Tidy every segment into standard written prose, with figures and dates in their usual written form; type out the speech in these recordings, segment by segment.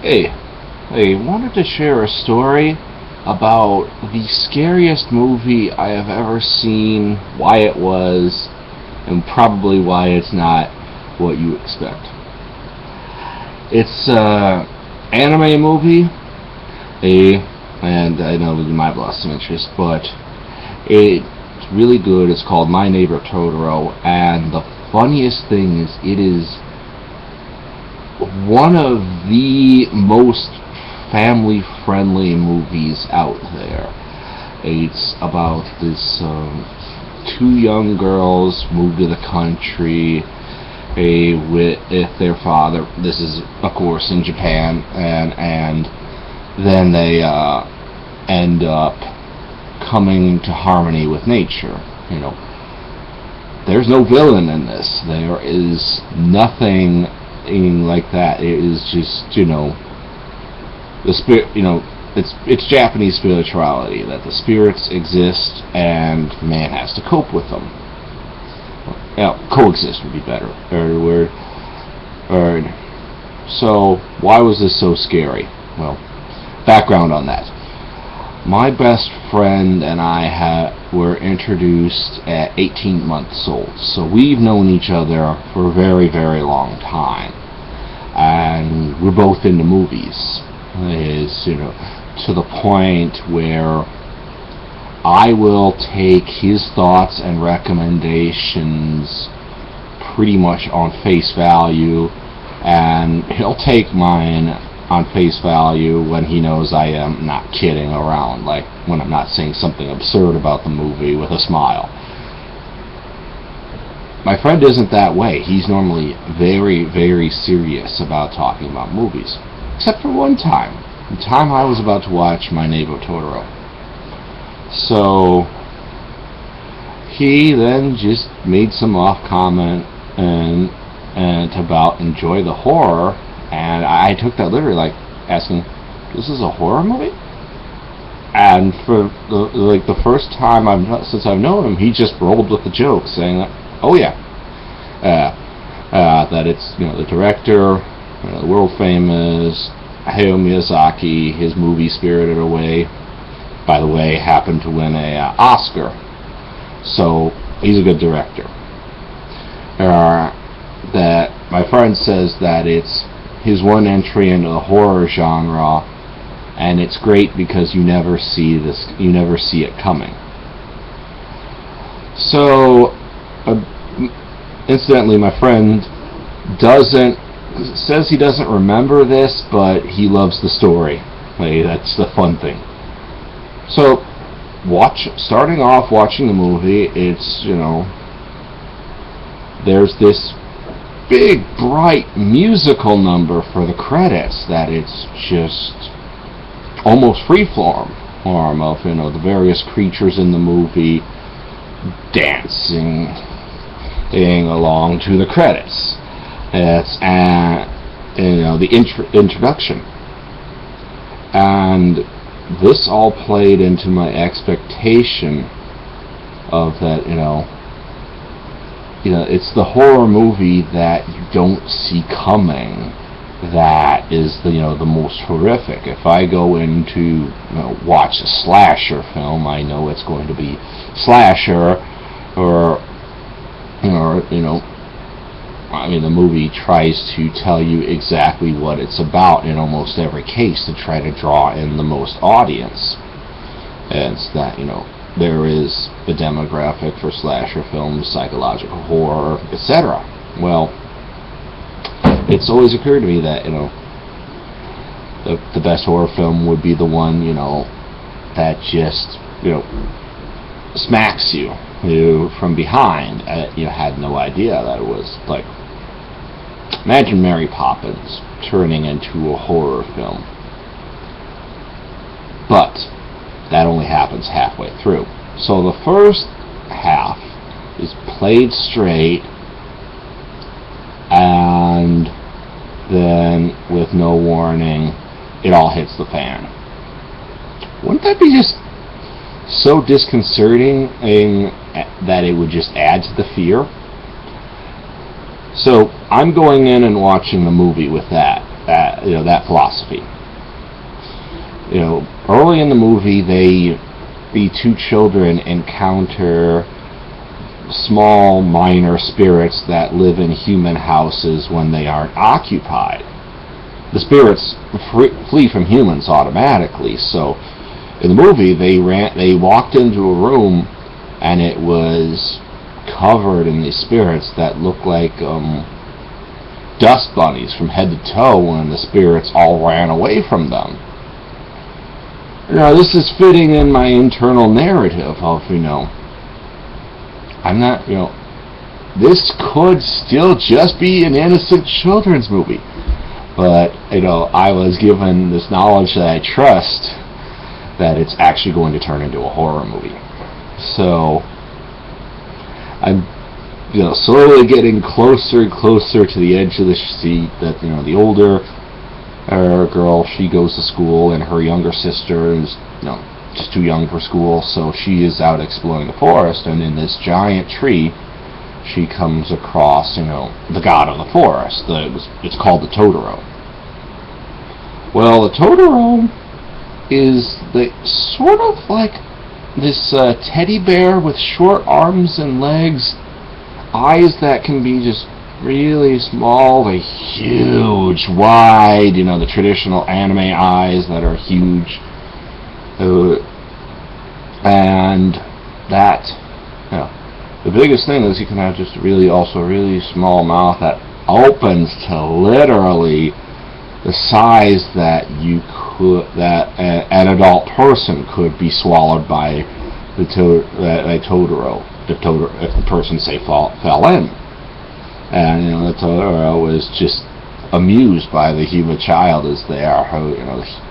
Hey, I wanted to share a story about the scariest movie I have ever seen, why it was, and probably why it's not what you expect. It's an anime movie, and I know you might have lost some interest, but it's really good. It's called My Neighbor Totoro, and the funniest thing is it is one of the most family-friendly movies out there. It's about this two young girls move to the country with their father. This is, of course, in Japan, and then they end up coming to harmony with nature. There's no villain in this. There is nothing like that. It is just, the spirit, it's Japanese spirituality, that the spirits exist and man has to cope with them. Coexist would be better. So, why was this so scary? Well, background on that. My best friend and I were introduced at 18 months old, so we've known each other for a very, very long time, and we're both into movies. To the point where I will take his thoughts and recommendations pretty much on face value, and he'll take mine on face value when he knows I am not kidding around, like when I'm not saying something absurd about the movie with a smile. My friend isn't that way. He's normally very, very serious about talking about movies. Except for one time. The time I was about to watch My Neighbor Totoro. So, he then just made some off comment and about enjoy the horror, and I took that literally, like asking, "This is a horror movie?" And for the first time since I've known him, he just rolled with the joke, saying, "Oh yeah, that it's the director, the world famous Hayao Miyazaki, his movie Spirited Away, by the way, happened to win a Oscar, so he's a good director." That my friend says that it's his one entry into the horror genre, and it's great because you never see it coming. So, incidentally, my friend says he doesn't remember this, but he loves the story. That's the fun thing. So, starting off watching the movie, it's there's this big, bright musical number for the credits that it's just almost freeform of the various creatures in the movie dancing along to the credits. It's the introduction, and this all played into my expectation of that. It's the horror movie that you don't see coming that is the most horrific. If I go into watch a slasher film, I know it's going to be slasher, or the movie tries to tell you exactly what it's about in almost every case to try to draw in the most audience. And it's that there is the demographic for slasher films, psychological horror, etc. Well, it's always occurred to me that the best horror film would be the one that just smacks you from behind. You had no idea that it was like, imagine Mary Poppins turning into a horror film. But that only happens halfway through. So the first half is played straight, and then with no warning, it all hits the fan. Wouldn't that be just so disconcerting that it would just add to the fear? So I'm going in and watching the movie with that. that philosophy. Early in the movie, the two children encounter small, minor spirits that live in human houses when they aren't occupied. The spirits flee from humans automatically. So, in the movie, they walked into a room, and it was covered in these spirits that looked like dust bunnies from head to toe, and the spirits all ran away from them. This is fitting in my internal narrative of, I'm not, this could still just be an innocent children's movie. But, I was given this knowledge that I trust that it's actually going to turn into a horror movie. So, I'm, slowly getting closer and closer to the edge of the seat that, the older girl, she goes to school, and her younger sister is, just too young for school, so she is out exploring the forest, and in this giant tree, she comes across, the god of the forest. It's called the Totoro. Well, the Totoro is sort of like this teddy bear with short arms and legs, eyes that can be just really small, the huge, wide, the traditional anime eyes that are huge, and that, the biggest thing is you can have just also a really small mouth that opens to literally the size that an adult person could be swallowed by the Totoro, if the person, say, fell in. And, the Totoro was just amused by the human child as they are.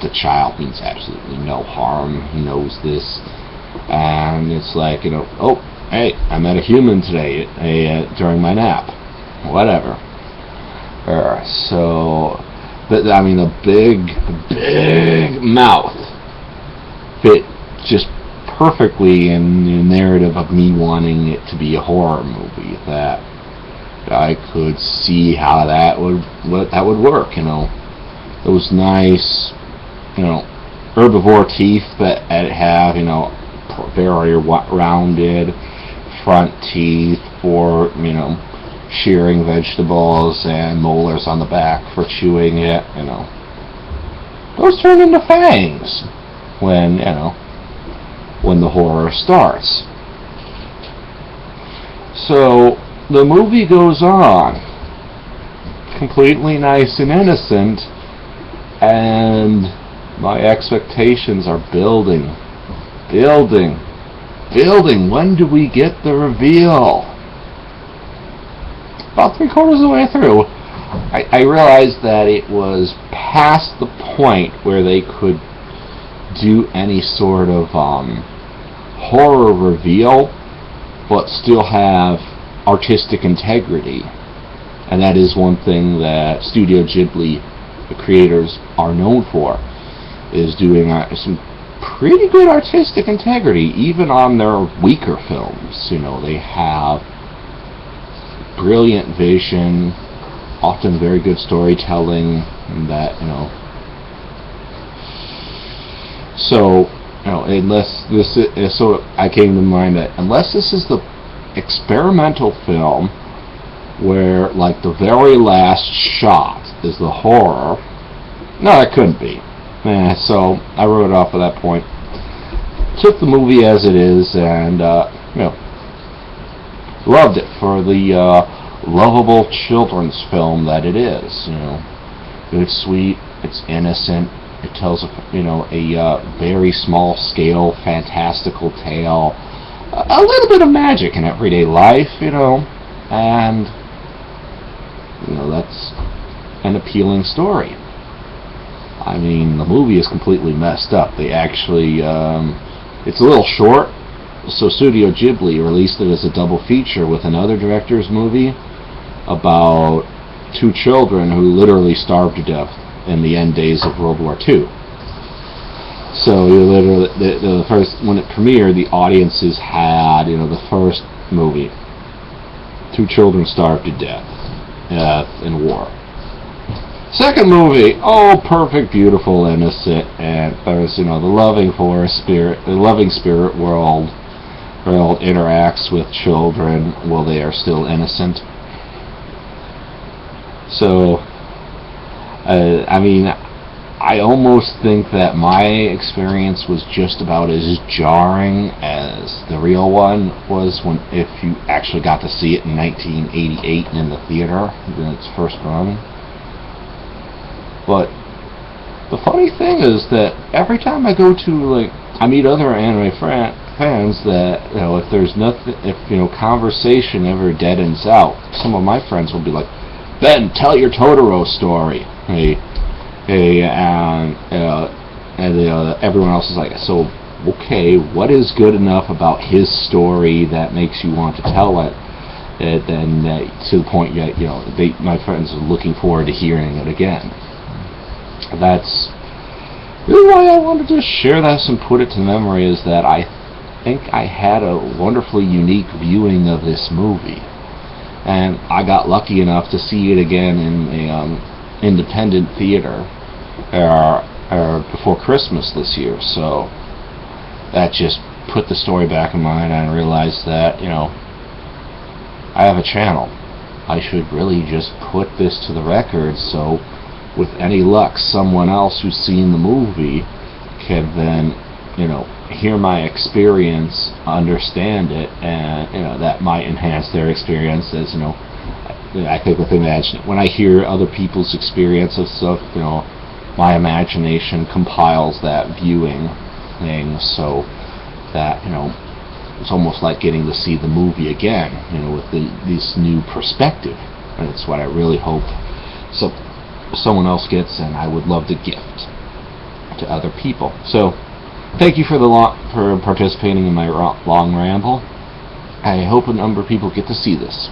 The child means absolutely no harm. He knows this. And it's like, oh, hey, I met a human today during my nap. Whatever. So, the big mouth fit just perfectly in the narrative of me wanting it to be a horror movie. That I could see how that would work. Those nice, herbivore teeth that have, very rounded front teeth for, shearing vegetables, and molars on the back for chewing it. Those turn into fangs when the horror starts. So the movie goes on, completely nice and innocent, and my expectations are building. When do we get the reveal? About 3/4 of the way through, I realized that it was past the point where they could do any sort of horror reveal, but still have artistic integrity. And that is one thing that Studio Ghibli, the creators, are known for, is doing some pretty good artistic integrity, even on their weaker films. They have brilliant vision, often very good storytelling, and that, so, unless this is, so I came to mind that unless this is the experimental film where, like, the very last shot is the horror, no, it couldn't be. So I wrote it off at that point. Took the movie as it is, and loved it for the lovable children's film that it is. It's sweet, it's innocent, it tells a very small scale, fantastical tale, a little bit of magic in everyday life, and that's an appealing story. The movie is completely messed up. They actually, it's a little short, so Studio Ghibli released it as a double feature with another director's movie about two children who literally starved to death in the end days of World War II. So literally, the first, when it premiered, the audiences had, the first movie, two children starved to death in war. Second movie, oh, perfect, beautiful, innocent, and there's, the loving forest spirit, the loving spirit world interacts with children while they are still innocent. So, I mean, I almost think that my experience was just about as jarring as the real one was if you actually got to see it in 1988 in the theater in its first run. But the funny thing is that every time I go to, I meet other anime fans that, if there's nothing, if, conversation ever deadens out, some of my friends will be like, "Ben, tell your Totoro story." And everyone else is like, "So, okay, what is good enough about his story that makes you want to tell it?" And then to the point that, my friends are looking forward to hearing it again. That's really why I wanted to share this and put it to memory, is that I think I had a wonderfully unique viewing of this movie. And I got lucky enough to see it again in a independent theater before Christmas this year. So that just put the story back in mind, and I realized that, I have a channel. I should really just put this to the record, so with any luck, someone else who's seen the movie can then, hear my experience, understand it, and, that might enhance their experience. As I think with Imagine, when I hear other people's experience of stuff, my imagination compiles that viewing thing, so that, it's almost like getting to see the movie again, with this new perspective. And it's what I really hope someone else gets, and I would love to gift to other people. So, thank you for participating in my long ramble. I hope a number of people get to see this.